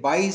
22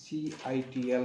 CITL,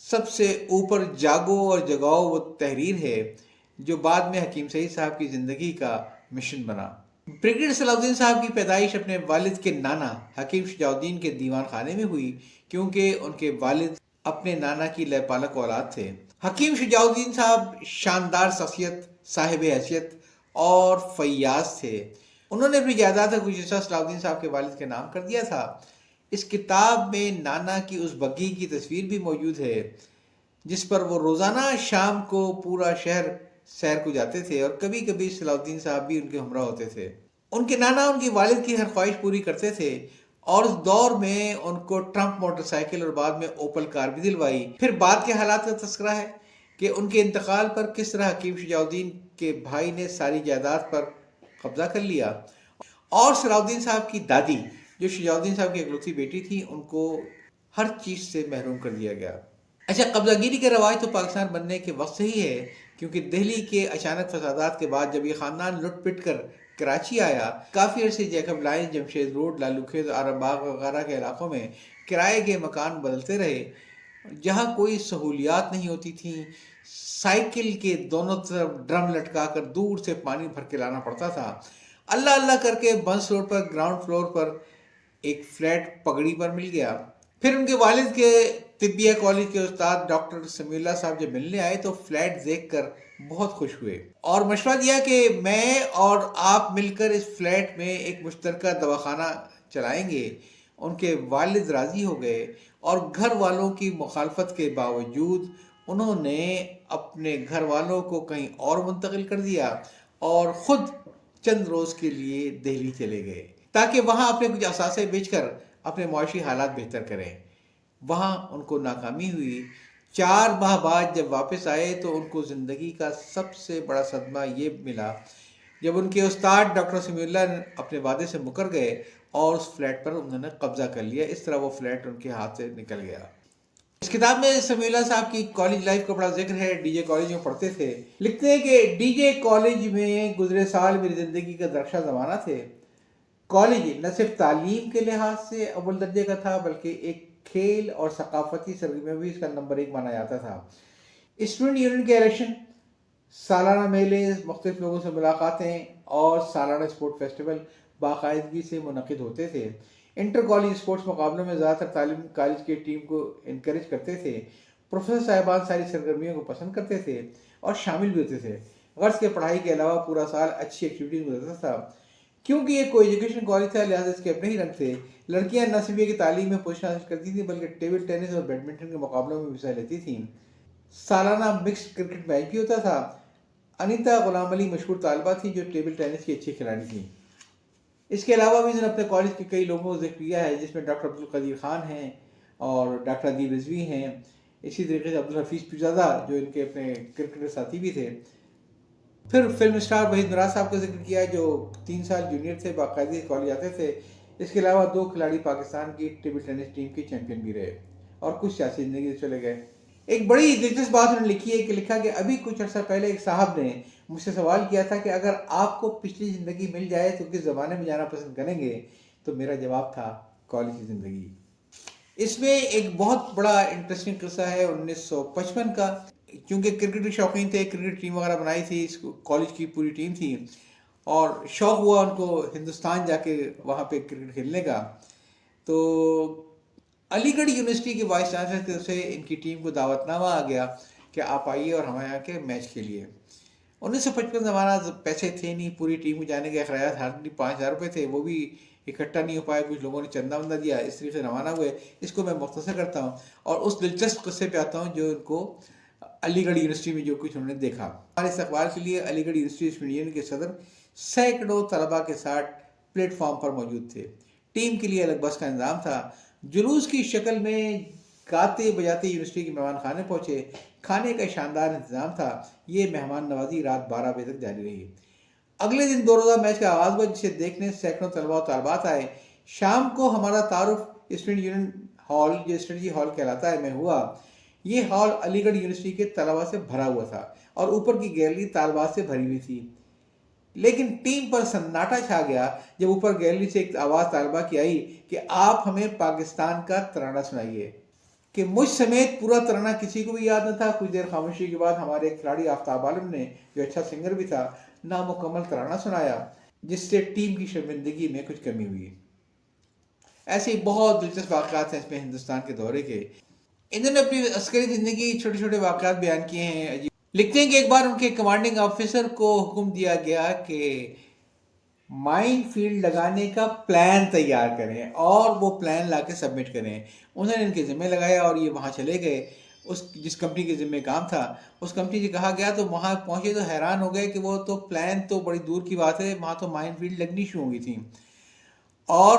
سب سے اوپر جاگو اور جگاؤ وہ تحریر ہے جو بعد میں حکیم سعید صاحب کی زندگی کا مشن بنا۔ بریگیڈیئر صلاح الدین صاحب کی پیدائش اپنے والد کے نانا حکیم شجاع الدین کے دیوان خانے میں ہوئی، کیونکہ ان کے والد اپنے نانا کی لے پالک اولاد تھے۔ حکیم شجاع الدین صاحب شاندار شخصیت، صاحب حیثیت اور فیاض تھے۔ انہوں نے اپنی جائیداد کا کچھ حصہ صلاح الدین صاحب کے والد کے نام کر دیا تھا۔ اس کتاب میں نانا کی اس بگھی کی تصویر بھی موجود ہے جس پر وہ روزانہ شام کو پورا شہر سیر کو جاتے تھے، اور کبھی کبھی صلاح الدین صاحب بھی ان کے ہمراہ ہوتے تھے۔ ان کے نانا ان کے والد کی ہر خواہش پوری کرتے تھے، اور اس دور میں ان کو ٹرمپ موٹر سائیکل اور بعد میں اوپل کار بھی دلوائی۔ پھر بعد کے حالات کا تذکرہ ہے کہ ان کے انتقال پر کس طرح حکیم شجاع الدین کے بھائی نے ساری جائیداد پر قبضہ کر لیا، اور صلاح الدین صاحب کی دادی جو شجاع الدین صاحب کی اکلوتی بیٹی تھی، ان کو ہر چیز سے محروم کر دیا گیا۔ اچھا، قبضہ گیری کا رواج تو پاکستان بننے کے وقت سے ہی ہے، کیونکہ دہلی کے اچانک فسادات کے بعد جب یہ خاندان لٹ پٹ کر کراچی آیا، کافی عرصے Jacob line, Jamshed road, Lalu کھیت، آرم باغ وغیرہ کے علاقوں میں کرائے کے مکان بدلتے رہے، جہاں کوئی سہولیات نہیں ہوتی تھیں۔ سائیکل کے دونوں طرف ڈرم لٹکا کر دور سے پانی بھر کے لانا پڑتا تھا۔ اللہ اللہ کر کے بنس روڈ پر گراؤنڈ فلور پر ایک فلیٹ پگڑی پر مل گیا۔ پھر ان کے والد کے طبیہ کالج کے استاد ڈاکٹر سمیع اللہ صاحب جب ملنے آئے تو فلیٹ دیکھ کر بہت خوش ہوئے اور مشورہ دیا کہ میں اور آپ مل کر اس فلیٹ میں ایک مشترکہ دواخانہ چلائیں گے۔ ان کے والد راضی ہو گئے، اور گھر والوں کی مخالفت کے باوجود انہوں نے اپنے گھر والوں کو کہیں اور منتقل کر دیا اور خود چند روز کے لیے دہلی چلے گئے تاکہ وہاں اپنے کچھ اثاثے بیچ کر اپنے معاشی حالات بہتر کریں۔ وہاں ان کو ناکامی ہوئی۔ 4 ماہ بعد جب واپس آئے تو ان کو زندگی کا سب سے بڑا صدمہ یہ ملا جب ان کے استاد ڈاکٹر سمیع اللہ اپنے وعدے سے مکر گئے اور اس فلیٹ پر انہوں نے قبضہ کر لیا۔ اس طرح وہ فلیٹ ان کے ہاتھ سے نکل گیا۔ اس کتاب میں سمیع اللہ صاحب کی کالج لائف کا بڑا ذکر ہے۔ ڈی جے کالج میں پڑھتے تھے۔ لکھتے ہیں کہ ڈی جے کالج میں گزرے سال میری زندگی کا درخشاں زمانہ تھے۔ کالج نہ صرف تعلیم کے لحاظ سے اول درجے کا تھا بلکہ ایک کھیل اور ثقافتی سرگرمیوں میں بھی اس کا نمبر 1 مانا جاتا تھا۔ اسٹوڈنٹ یونین کے الیکشن، سالانہ میلے، مختلف لوگوں سے ملاقاتیں اور سالانہ اسپورٹ فیسٹیول باقاعدگی سے منعقد ہوتے تھے۔ انٹر کالج اسپورٹس مقابلوں میں زیادہ تر تعلیم کالج کی ٹیم کو انکریج کرتے تھے۔ پروفیسر صاحبان ساری سرگرمیوں کو پسند کرتے تھے اور شامل بھی ہوتے تھے۔ غرض کے پڑھائی کے علاوہ پورا سال اچھی ایکٹیویٹیز گزرتا تھا۔ کیونکہ یہ کوئی ایجوکیشن کالج تھا لہٰذا اس کے اپنے ہی رنگ تھے۔ لڑکیاں نہ صرف یہ کہ تعلیم میں پوزیشن حاصل کرتی تھیں بلکہ ٹیبل ٹینس اور بیڈمنٹن کے مقابلوں میں بھی حصہ لیتی تھیں۔ سالانہ مکسڈ کرکٹ میچ بھی ہوتا تھا۔ انیتا غلام علی مشہور طالبہ تھی جو ٹیبل ٹینس کی اچھی کھلاڑی تھیں۔ اس کے علاوہ بھی انہوں نے اپنے کالج کے کئی لوگوں کو ذکر کیا ہے، جس میں ڈاکٹر عبدالقدیر خان ہیں اور ڈاکٹر ادیب رضوی ہیں، اسی طریقے سے عبدالحفیظ پیرزادہ جو ان کے اپنے کرکٹر ساتھی بھی تھے۔ پھر فلم اسٹار وحید مراد صاحب کا ذکر کیا جو 3 سال جونیئر تھے، باقاعدگی کالج آتے تھے۔ اس کے علاوہ 2 کھلاڑی پاکستان کی ٹیبل ٹینس ٹیم کے چیمپئن بھی رہے اور کچھ سیاسی زندگی سے چلے گئے۔ ایک بڑی دلچسپ بات انہوں نے لکھی ہے کہ لکھا کہ ابھی کچھ عرصہ پہلے ایک صاحب نے مجھ سے سوال کیا تھا کہ اگر آپ کو پچھلی زندگی مل جائے تو کس زمانے میں جانا پسند کریں گے، تو میرا جواب تھا کالج کی زندگی۔ اس میں ایک بہت بڑا انٹرسٹنگ قصہ ہے 1955 کا، چونکہ کرکٹ کے شوقین تھے، کرکٹ ٹیم وغیرہ بنائی تھی، اس کالج کی پوری ٹیم تھی اور شوق ہوا ان کو ہندوستان جا کے وہاں پہ کرکٹ کھیلنے کا۔ تو علی گڑھ یونیورسٹی کے وائس چانسلر کی طرف سے ان کی ٹیم کو دعوت نامہ آ گیا کہ آپ آئیے اور ہمارے یہاں کے میچ کھیلیے۔ 1955 زمانہ پیسے تھے نہیں، پوری ٹیم کو جانے کے اخراجات ہارڈلی 5000 روپے تھے، وہ بھی اکٹھا نہیں ہو پائے، کچھ لوگوں نے چندہ وندہ دیا، اس طریقے سے روانہ ہوئے۔ اس کو میں مختصر کرتا ہوں اور اس دلچسپ قصے پہ آتا ہوں جو ان کو علی گڑھ یونیورسٹی میں جو کچھ انہوں نے دیکھا۔ ہمارے استقبال کے لیے علی گڑھ یونیورسٹی اسٹوڈنٹ یونین کے صدر سینکڑوں طلباء کے ساتھ پلیٹ فارم پر موجود تھے۔ ٹیم کے لیے الگ بس کا انتظام تھا۔ جلوس کی شکل میں گاتے بجاتے یونیورسٹی کے مہمان خانے پہنچے۔ کھانے کا شاندار انتظام تھا۔ یہ مہمان نوازی رات 12 بجے تک جاری رہی۔ اگلے دن 2 روزہ میچ کا آغاز ہوا جسے دیکھنے سینکڑوں طلباء و طالبات آئے۔ شام کو ہمارا تعارف اسٹوڈنٹ یونین ہال جو اسٹریٹجی ہال کہلاتا ہے میں ہوا۔ یہ ہال علی گڑھ یونیورسٹی کے طلباء سے بھرا ہوا تھا اور اوپر کی گیلری طالبات سے بھری ہوئی تھی، لیکن ٹیم پر سناٹا چھا گیا جب اوپر گیلری سے ایک آواز طالبہ کی آئی کہ آپ ہمیں پاکستان کا ترانہ سنائیے۔ کہ مجھ سمیت پورا ترانہ کسی کو بھی یاد نہ تھا۔ کچھ دیر خاموشی کے بعد ہمارے ایک کھلاڑی آفتاب عالم نے، جو اچھا سنگر بھی تھا، نامکمل ترانہ سنایا، جس سے ٹیم کی شرمندگی میں کچھ کمی ہوئی۔ ایسے ہی بہت دلچسپ واقعات ہیں اس میں ہندوستان کے دورے کے۔ انہوں نے اپنی عسکری زندگی چھوٹے چھوٹے واقعات بیان کیے ہیں۔ لکھتے ہیں کہ ایک بار ان کے کمانڈنگ آفیسر کو حکم دیا گیا کہ مائن فیلڈ لگانے کا پلان تیار کریں اور وہ پلان لا کے سبمٹ کریں۔ انہوں نے ان کے ذمہ لگایا اور یہ وہاں چلے گئے۔ جس کمپنی کے ذمہ کام تھا اس کمپنی سے کہا گیا تو وہاں پہنچے تو حیران ہو گئے کہ وہ تو پلان تو بڑی دور کی بات ہے، وہاں تو مائن فیلڈ لگنی شروع ہوئی تھی۔ اور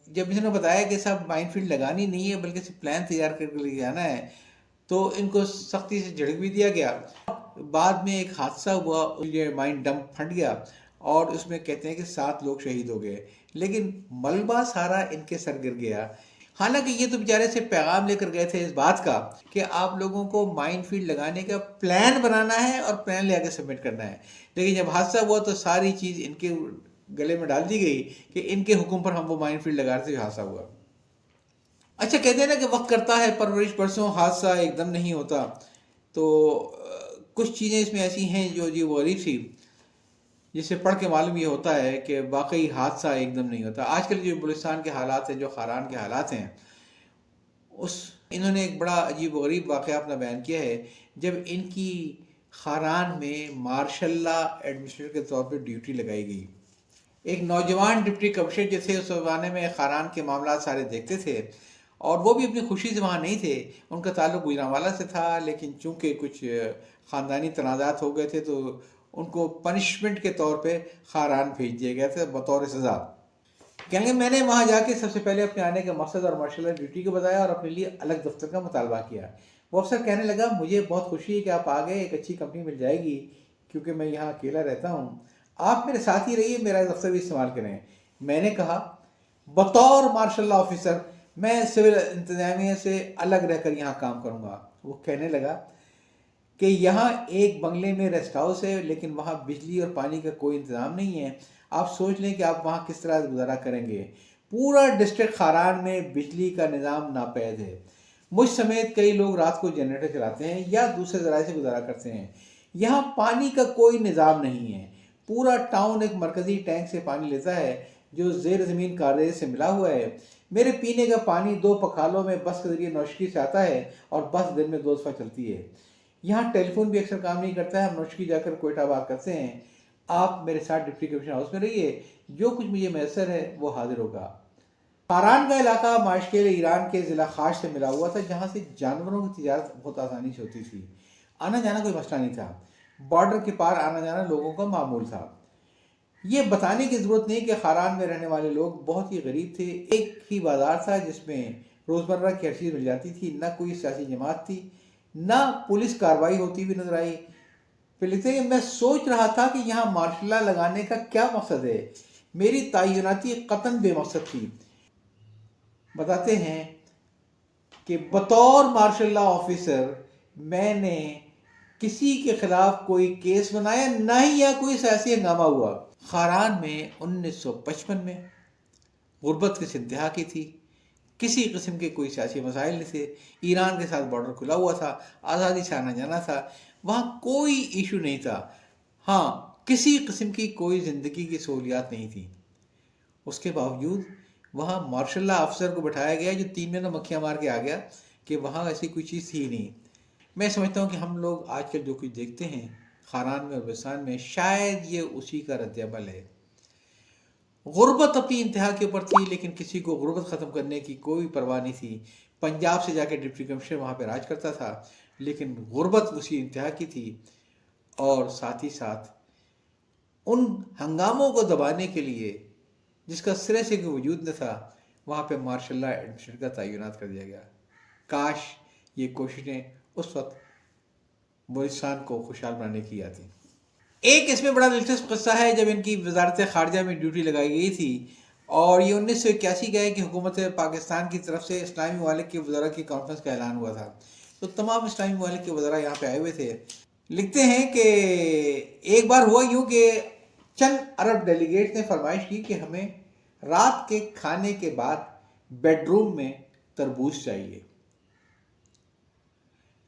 جب انہوں نے بتایا کہ صاحب مائن فیلڈ لگانی نہیں ہے بلکہ صرف پلان تیار کر کے لے جانا ہے، تو ان کو سختی سے جھڑک بھی دیا گیا۔ بعد میں ایک حادثہ ہوا، یہ مائن ڈمپ پھٹ گیا اور اس میں کہتے ہیں کہ 7 لوگ شہید ہو گئے، لیکن ملبہ سارا ان کے سر گر گیا۔ حالانکہ یہ تو بیچارے سے پیغام لے کر گئے تھے اس بات کا کہ آپ لوگوں کو مائن فیلڈ لگانے کا پلان بنانا ہے اور پلان لے کے سبمٹ کرنا ہے، لیکن جب حادثہ ہوا تو ساری چیز ان کے گلے میں ڈال دی گئی کہ ان کے حکم پر ہم وہ مائن فیلڈ لگا رہے تھے، حادثہ ہوا۔ اچھا، کہتے ہیں نا کہ وقت کرتا ہے پرورش برسوں، حادثہ ایک دم نہیں ہوتا۔ تو کچھ چیزیں اس میں ایسی ہیں جو عجیب و غریب سی، جسے پڑھ کے معلوم یہ ہوتا ہے کہ واقعی حادثہ ایک دم نہیں ہوتا۔ آج کل جو بلوچستان کے حالات ہیں، جو خاران کے حالات ہیں، انہوں نے ایک بڑا عجیب و غریب واقعہ اپنا بیان کیا ہے۔ جب ان کی خاران میں مارشل لا ایڈمنسٹریٹر کے طور پہ ڈیوٹی لگائی گئی، ایک نوجوان ڈپٹی کمشنر جو تھے اس زمانے میں خاران کے معاملات سارے دیکھتے تھے، اور وہ بھی اپنی خوشی سے وہاں نہیں تھے، ان کا تعلق گجرانوالہ سے تھا، لیکن چونکہ کچھ خاندانی تنازعات ہو گئے تھے تو ان کو پنشمنٹ کے طور پہ خاران بھیج دیا گیا تھا بطور سزا۔ کہیں گے میں نے وہاں جا کے سب سے پہلے اپنے آنے کا مقصد اور مارشل ڈیوٹی کو بتایا اور اپنے لیے الگ دفتر کا مطالبہ کیا۔ وہ افسر کہنے لگا مجھے بہت خوشی ہے کہ آپ آ گئے، ایک اچھی کمپنی مل جائے گی کیونکہ میں یہاں اکیلا رہتا ہوں، آپ میرے ساتھ ہی رہیے، میرا دفتر بھی استعمال کریں۔ میں نے کہا بطور مارشل لا آفیسر میں سول انتظامیہ سے الگ رہ کر یہاں کام کروں گا۔ وہ کہنے لگا کہ یہاں ایک بنگلے میں ریسٹ ہاؤس ہے لیکن وہاں بجلی اور پانی کا کوئی انتظام نہیں ہے، آپ سوچ لیں کہ آپ وہاں کس طرح گزارا کریں گے۔ پورا ڈسٹرکٹ خاران میں بجلی کا نظام ناپید ہے، مجھ سمیت کئی لوگ رات کو جنریٹر چلاتے ہیں یا دوسرے ذرائع سے گزارا کرتے ہیں۔ یہاں پانی کا کوئی نظام نہیں ہے، پورا ٹاؤن ایک مرکزی ٹینک سے پانی لیتا ہے جو زیر زمین کارریز سے ملا ہوا ہے۔ میرے پینے کا پانی 2 پکھالوں میں بس کے ذریعے نوشکی سے آتا ہے اور بس دن میں 2 دفعہ چلتی ہے۔ یہاں ٹیلی فون بھی اکثر کام نہیں کرتا ہے، ہم نوشکی جا کر کوئٹہ بات کرتے ہیں۔ آپ میرے ساتھ ڈپٹی کمشنر ہاؤس میں رہیے، جو کچھ مجھے میسر ہے وہ حاضر ہوگا۔ خاران کا علاقہ ماشکل ایران کے ضلع خاش سے ملا ہوا تھا، جہاں سے جانوروں کی تجارت بہت آسانی سے ہوتی تھی، آنا جانا کوئی مسئلہ نہیں تھا، بارڈر کے پار آنا جانا لوگوں کا معمول تھا۔ یہ بتانے کی ضرورت نہیں کہ خاران میں رہنے والے لوگ بہت ہی غریب تھے۔ ایک ہی بازار تھا جس میں روزمرہ کی ہر چیز مل جاتی تھی، نہ کوئی سیاسی جماعت تھی، نہ پولیس کارروائی ہوتی ہوئی نظر آئی۔ پھر لکھتے ہیں کہ میں سوچ رہا تھا کہ یہاں مارشل لا لگانے کا کیا مقصد ہے، میری تعیناتی قطعاً بے مقصد تھی۔ بتاتے ہیں کہ بطور مارشل لا آفیسر میں نے کسی کے خلاف کوئی کیس بنایا، نہ ہی یہاں کوئی سیاسی ہنگامہ ہوا۔ خاران میں 1955 میں غربت کس انتہا کی تھی، کسی قسم کے کوئی سیاسی مسائل نہیں تھے، ایران کے ساتھ بارڈر کھلا ہوا تھا، آزادی سے آنا جانا تھا، وہاں کوئی ایشو نہیں تھا، ہاں کسی قسم کی کوئی زندگی کی سہولیات نہیں تھی۔ اس کے باوجود وہاں مارشل لا افسر کو بٹھایا گیا جو 3 مہینوں مکھیاں مار کے آ گیا کہ وہاں ایسی کوئی چیز تھی ہی نہیں۔ میں سمجھتا ہوں کہ ہم لوگ آج کل جو کچھ دیکھتے ہیں خاران میں اور بلوچستان میں، شاید یہ اسی کا رد عمل ہے۔ غربت اپنی انتہا کے اوپر تھی لیکن کسی کو غربت ختم کرنے کی کوئی پرواہ نہیں تھی۔ پنجاب سے جا کے ڈپٹی کمشنر وہاں پہ راج کرتا تھا لیکن غربت اسی انتہا کی تھی، اور ساتھ ہی ساتھ ان ہنگاموں کو دبانے کے لیے جس کا سرے سے کوئی وجود نہ تھا، وہاں پہ مارشل لا ایڈمنسٹریٹر کا تعینات کر دیا گیا۔ کاش یہ کوششیں اس وقت بلوچستان کو خوشحال بنانے کی آتی۔ ایک اس میں بڑا دلچسپ قصہ ہے، جب ان کی وزارت خارجہ میں ڈیوٹی لگائی گئی تھی اور یہ 1981 کا ہے کہ حکومت پاکستان کی طرف سے اسلامی ممالک کے وزراء کی کانفرنس کا اعلان ہوا تھا، تو تمام اسلامی ممالک کے وزراء یہاں پہ آئے ہوئے تھے۔ لکھتے ہیں کہ ایک بار ہوا یوں کہ چند عرب ڈیلیگیٹ نے فرمائش کی کہ ہمیں رات کے کھانے کے بعد بیڈ روم میں تربوز چاہیے۔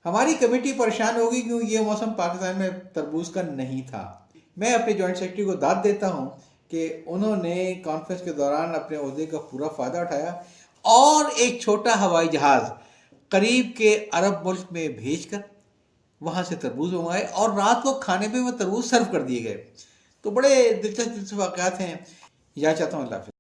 ہماری کمیٹی پریشان ہوگی کیونکہ یہ موسم پاکستان میں تربوز کا نہیں تھا۔ میں اپنے جوائنٹ سیکرٹری کو داد دیتا ہوں کہ انہوں نے کانفرنس کے دوران اپنے عہدے کا پورا فائدہ اٹھایا اور ایک چھوٹا ہوائی جہاز قریب کے عرب ملک میں بھیج کر وہاں سے تربوز منگائے اور رات کو کھانے میں وہ تربوز سرو کر دیے گئے۔ تو بڑے دلچسپ واقعات ہیں۔ یا چاہتا ہوں اللہ حافظ۔